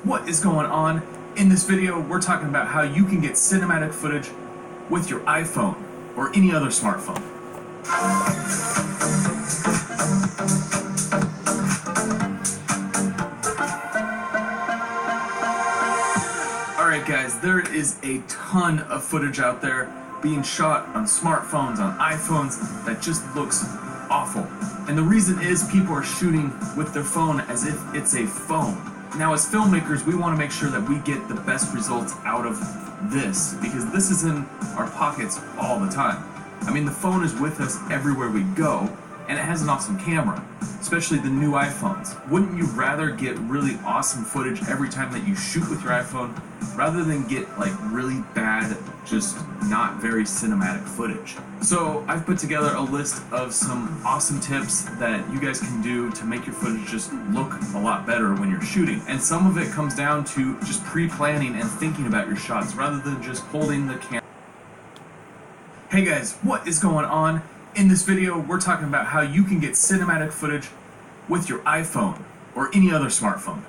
what is going on? In this video, we're talking about how you can get cinematic footage with your iPhone or any other smartphone. Alright guys, there is a ton of footage out there being shot on smartphones, on iPhones, that just looks awful. And the reason is people are shooting with their phone as if it's a phone. Now as filmmakers, we want to make sure that we get the best results out of this, because this is in our pockets all the time. I mean, the phone is with us everywhere we go, and it has an awesome camera, especially the new iPhones. Wouldn't you rather get really awesome footage every time that you shoot with your iPhone, rather than get like really bad, just not very cinematic footage? So I've put together a list of some awesome tips that you guys can do to make your footage just look a lot better when you're shooting. And some of it comes down to just pre-planning and thinking about your shots rather than just holding the camera. Hey guys, what is going on? In this video, we're talking about how you can get cinematic footage with your iPhone or any other smartphone.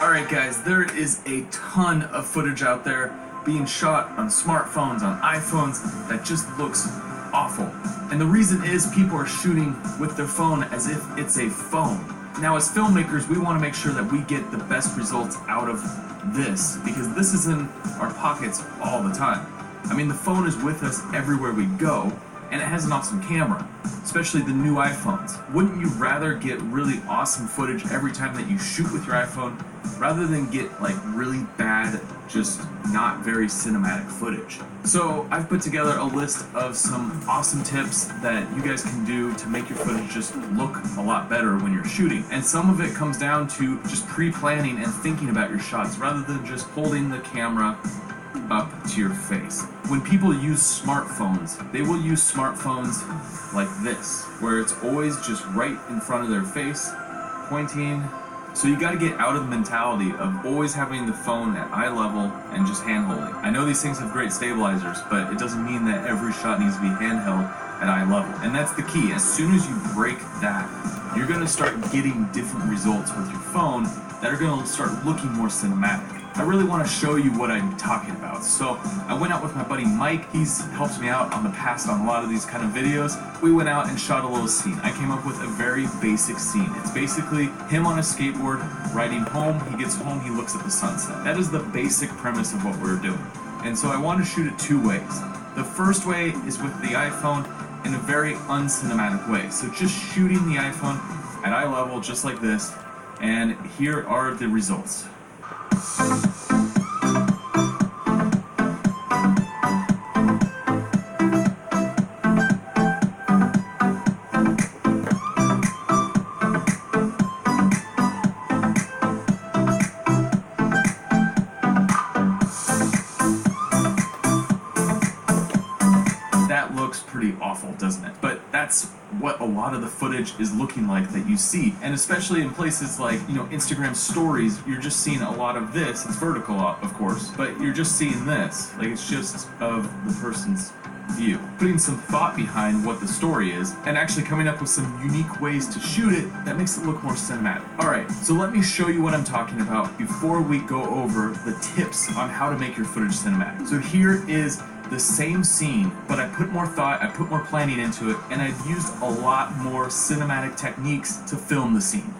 Alright guys, there is a ton of footage out there being shot on smartphones, on iPhones, that just looks awful. And the reason is people are shooting with their phone as if it's a phone. Now as filmmakers, we want to make sure that we get the best results out of this, because this is in our pockets all the time. I mean, the phone is with us everywhere we go, and it has an awesome camera, especially the new iPhones. Wouldn't you rather get really awesome footage every time that you shoot with your iPhone, rather than get like really bad, just not very cinematic footage? So I've put together a list of some awesome tips that you guys can do to make your footage just look a lot better when you're shooting. And some of it comes down to just pre-planning and thinking about your shots rather than just holding the camera up to your face. When people use smartphones, they will use smartphones like this, where it's always just right in front of their face, pointing. So you gotta get out of the mentality of always having the phone at eye level and just hand holding. I know these things have great stabilizers, but it doesn't mean that every shot needs to be handheld at eye level. And that's the key. As soon as you break that, you're gonna start getting different results with your phone that are gonna start looking more cinematic. I really want to show you what I'm talking about. So I went out with my buddy Mike. He's helped me out on the past on a lot of these kind of videos. We went out and shot a little scene. I came up with a very basic scene. It's basically him on a skateboard riding home. He gets home, he looks at the sunset. That is the basic premise of what we're doing. And so I want to shoot it two ways. The first way is with the iPhone in a very uncinematic way. So just shooting the iPhone at eye level just like this, and here are the results. That looks pretty awful, doesn't it? But that's what a lot of the footage is looking like that you see. And especially in places like, Instagram stories, you're just seeing a lot of this. It's vertical, of course, but you're just seeing this. Like, it's just of the person's view. Putting some thought behind what the story is and actually coming up with some unique ways to shoot it that makes it look more cinematic. Alright, so let me show you what I'm talking about before we go over the tips on how to make your footage cinematic. So here is the same scene, but I put more thought, I put more planning into it, and I've used a lot more cinematic techniques to film the scene.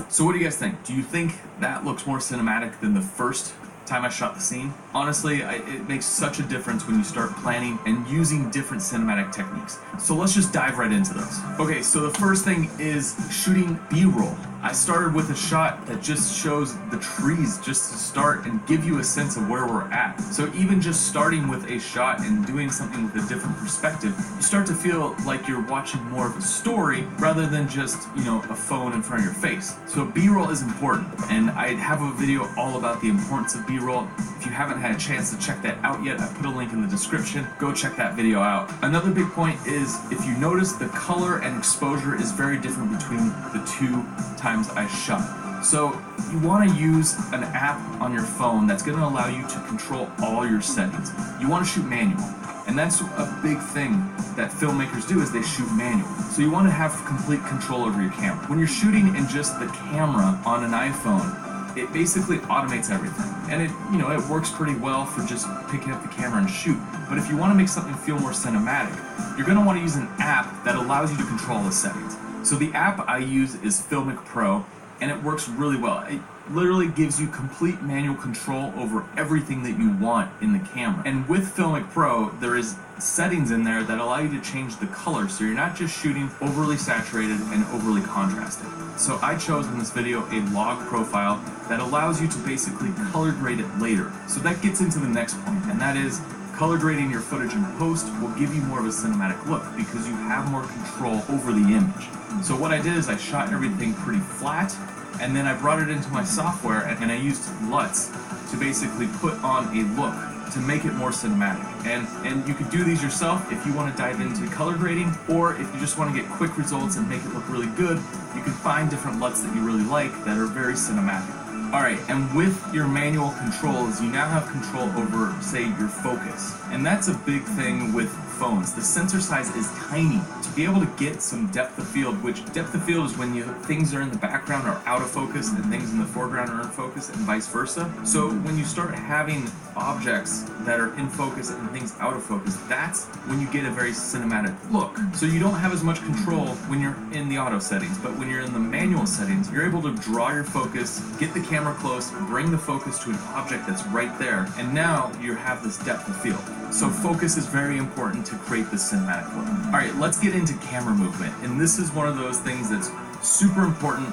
So what do you guys think? Do you think that looks more cinematic than the first time I shot the scene? Honestly, it makes such a difference when you start planning and using different cinematic techniques. So let's just dive right into those. Okay, so the first thing is shooting B-roll. I started with a shot that just shows the trees just to start and give you a sense of where we're at. So even just starting with a shot and doing something with a different perspective, you start to feel like you're watching more of a story rather than just, a phone in front of your face. So B-roll is important, and I have a video all about the importance of B-roll. If you haven't had a chance to check that out yet, I put a link in the description. Go check that video out. Another big point is, if you notice, the color and exposure is very different between the two times I shot. So you want to use an app on your phone that's going to allow you to control all your settings. You want to shoot manual, and that's a big thing that filmmakers do, is they shoot manual. So you want to have complete control over your camera. When you're shooting in just the camera on an iPhone, it basically automates everything, and it works pretty well for just picking up the camera and shoot. But if you want to make something feel more cinematic, you're going to want to use an app that allows you to control the settings. So the app I use is Filmic Pro, and it works really well. It literally gives you complete manual control over everything that you want in the camera. And with Filmic Pro, there is settings in there that allow you to change the color, so you're not just shooting overly saturated and overly contrasted. So I chose in this video a log profile that allows you to basically color grade it later. So that gets into the next point, and that is color grading your footage in post will give you more of a cinematic look because you have more control over the image. So what I did is I shot everything pretty flat, and then I brought it into my software and I used LUTs to basically put on a look to make it more cinematic. And you can do these yourself if you want to dive into color grading, or if you just want to get quick results and make it look really good, you can find different LUTs that you really like that are very cinematic. Alright, and with your manual controls, you now have control over, say, your focus. And that's a big thing with phones. The sensor size is tiny. To be able to get some depth of field, which depth of field is when things are in the background are out of focus and things in the foreground are in focus, and vice versa. So when you start having objects that are in focus and things out of focus, that's when you get a very cinematic look. So you don't have as much control when you're in the auto settings, but when you're in the manual settings, you're able to draw your focus, get the camera close, bring the focus to an object that's right there, and now you have this depth of field. So focus is very important to create this cinematic look. Alright, let's get into camera movement, and this is one of those things that's super important.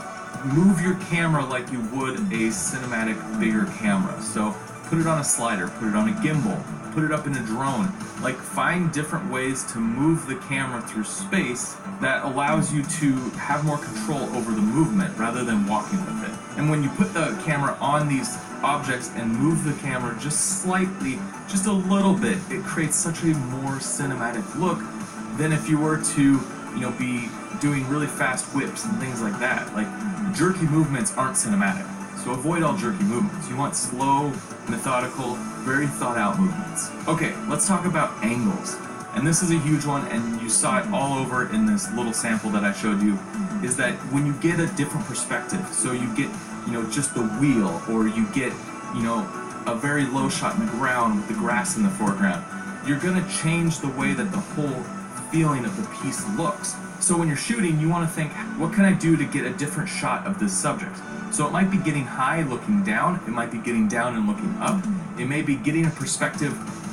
Move your camera like you would a cinematic bigger camera. So put it on a slider, put it on a gimbal, put it up in a drone. Like, find different ways to move the camera through space that allows you to have more control over the movement rather than walking with it. And when you put the camera on these objects and move the camera just slightly, just a little bit, it creates such a more cinematic look than if you were to, be doing really fast whips and things like that. Like, jerky movements aren't cinematic. So avoid all jerky movements. You want slow, methodical, very thought out movements. Okay, let's talk about angles. And this is a huge one, and you saw it all over in this little sample that I showed you, is that when you get a different perspective, so you get, just the wheel, or you get, a very low shot in the ground with the grass in the foreground, you're gonna change the way that the whole feeling of the piece looks. So when you're shooting, you want to think, what can I do to get a different shot of this subject? So it might be getting high looking down, it might be getting down and looking up, it may be getting a perspective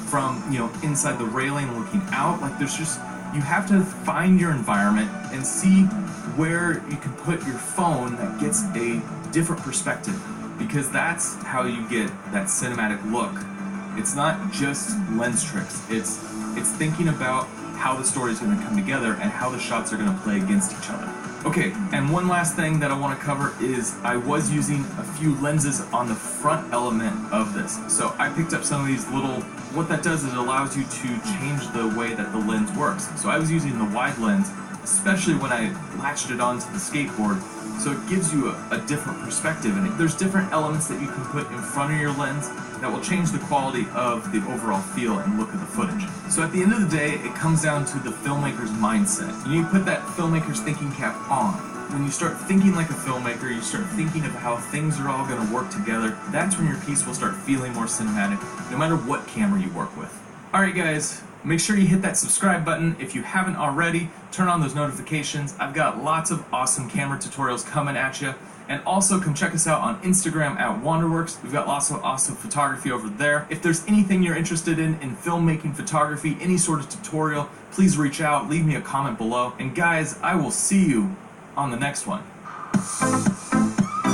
from, inside the railing looking out. Like, there's just, you have to find your environment and see where you can put your phone that gets a different perspective, because that's how you get that cinematic look. It's not just lens tricks, it's thinking about how the story is going to come together and how the shots are going to play against each other. Okay, and one last thing that I want to cover is I was using a few lenses on the front element of this. So I picked up some of these little, what that does is it allows you to change the way that the lens works. So I was using the wide lens, especially when I latched it onto the skateboard, so it gives you a different perspective, and there's different elements that you can put in front of your lens that will change the quality of the overall feel and look of the footage. So at the end of the day, it comes down to the filmmaker's mindset. You put that filmmaker's thinking cap on. When you start thinking like a filmmaker, you start thinking of how things are all going to work together, that's when your piece will start feeling more cinematic, no matter what camera you work with. Alright guys, make sure you hit that subscribe button if you haven't already. Turn on those notifications. I've got lots of awesome camera tutorials coming at you. And also come check us out on Instagram at Wanderworks. We've got lots of awesome photography over there. If there's anything you're interested in filmmaking photography, any sort of tutorial, please reach out, leave me a comment below. And guys, I will see you on the next one.